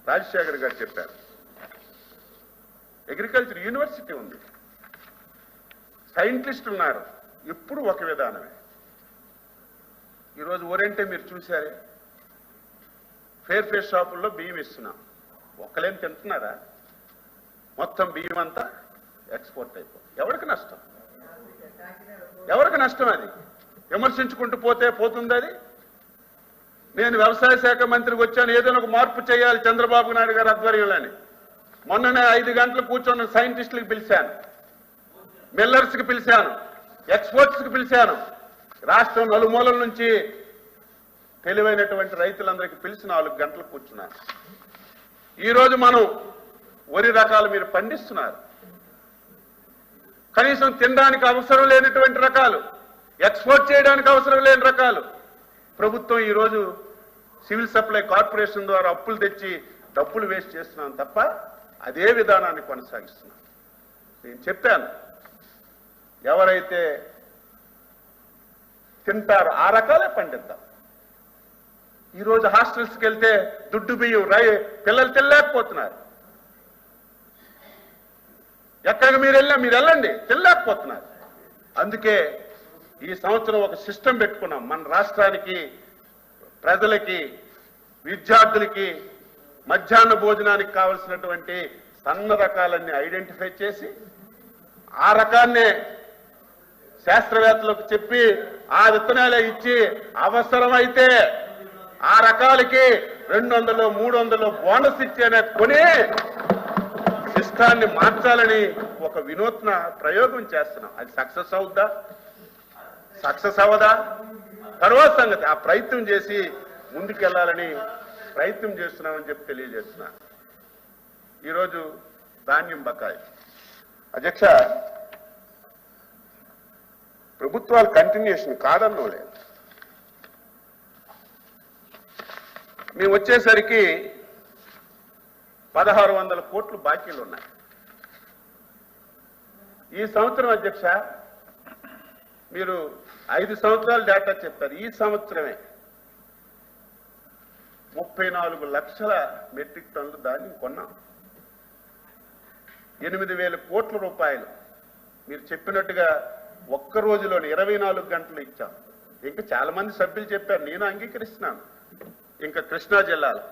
రాజశేఖర్ గారు చెప్పారు. Agriculture university ఉంది, సైంటిస్టులు ఉన్నారు, ఎప్పుడు ఒక విధానమే. ఈరోజు ఊరంటే మీరు చూసారే, ఫేర్ షాపుల్లో బియ్యం ఇస్తున్నాం, ఒక్కలేం తింటున్నారా? మొత్తం బియ్యం అంతా ఎక్స్పోర్ట్ అయిపోతుంది. ఎవరికి నష్టం? ఎవరికి నష్టం? అది విమర్శించుకుంటూ పోతుంది అది. నేను వ్యవసాయ శాఖ మంత్రికి వచ్చాను, ఏదైనా ఒక మార్పు చేయాలి చంద్రబాబు నాయుడు గారి ఆధ్వర్యంలోని. మొన్ననే 5 గంటలు కూర్చొని సైంటిస్టులకు పిలిచాను, మిల్లర్స్కి పిలిచాను, ఎక్స్పోర్ట్స్కి పిలిచాను, రాష్ట్రం నలుమూలల నుంచి తెలివైనటువంటి రైతులందరికీ పిలిచి 4 గంటలు కూర్చున్నాను. ఈరోజు మనం వరి రకాలు మీరు పండిస్తున్నారు, కనీసం తినడానికి అవసరం లేనటువంటి రకాలు, ఎక్స్పోర్ట్ చేయడానికి అవసరం లేని రకాలు ప్రభుత్వం ఈరోజు సివిల్ సప్లై కార్పొరేషన్ ద్వారా అప్పులు తెచ్చి డబ్బులు వేస్ట్ చేస్తున్నాం తప్ప అదే విధానాన్ని కొనసాగిస్తున్నాం. నేను చెప్పాను, ఎవరైతే తింటారో ఆ రకాలే పండిద్దాం. ఈరోజు హాస్టల్స్కి వెళ్తే దుడ్డు బియ్యం పిల్లలు తినలేకపోతున్నారు. ఎక్కడికి మీరు వెళ్ళండి, తినలేకపోతున్నారు. అందుకే ఈ సంవత్సరం ఒక సిస్టమ్ పెట్టుకున్నాం. మన రాష్ట్రానికి, ప్రజలకి, విద్యార్థులకి మధ్యాహ్న భోజనానికి కావలసినటువంటి సన్న రకాలన్నీ ఐడెంటిఫై చేసి ఆ రకాన్నే శాస్త్రవేత్తలకు చెప్పి ఆ విత్తనాలే ఇచ్చి అవసరమైతే ఆ రకాలకి 200, 300 బోనస్ ఇచ్చేనే కొని సిస్టాన్ని మార్చాలని ఒక వినూత్న ప్రయోగం చేస్తున్నాం. అది సక్సెస్ అవుద్దా, సక్సెస్ అవ్వదా తర్వాత సంగతి. ఆ ప్రయత్నం చేసి ముందుకెళ్లాలని ప్రయత్నం చేస్తున్నామని చెప్పి తెలియజేస్తున్నా. ఈరోజు ధాన్యం బకాయి. అధ్యక్ష, ప్రభుత్వాలు కంటిన్యూషన్ కాదన్నో లేదు. మేము వచ్చేసరికి 1600 కోట్లు బాకీలు ఉన్నాయి. ఈ సంవత్సరం అధ్యక్ష మీరు 5 సంవత్సరాల డేటా చెప్పారు. ఈ సంవత్సరమే 34 లక్షల మెట్రిక్ టన్నులు ధాన్యం కొన్నాం. 8,000 కోట్ల రూపాయలు మీరు చెప్పినట్టుగా ఒక్క రోజులోని 24 గంటలు ఇచ్చాం. ఇంకా చాలా మంది సభ్యులు చెప్పారు, నేను అంగీకరిస్తున్నాను. ఇంకా కృష్ణా జిల్లాలో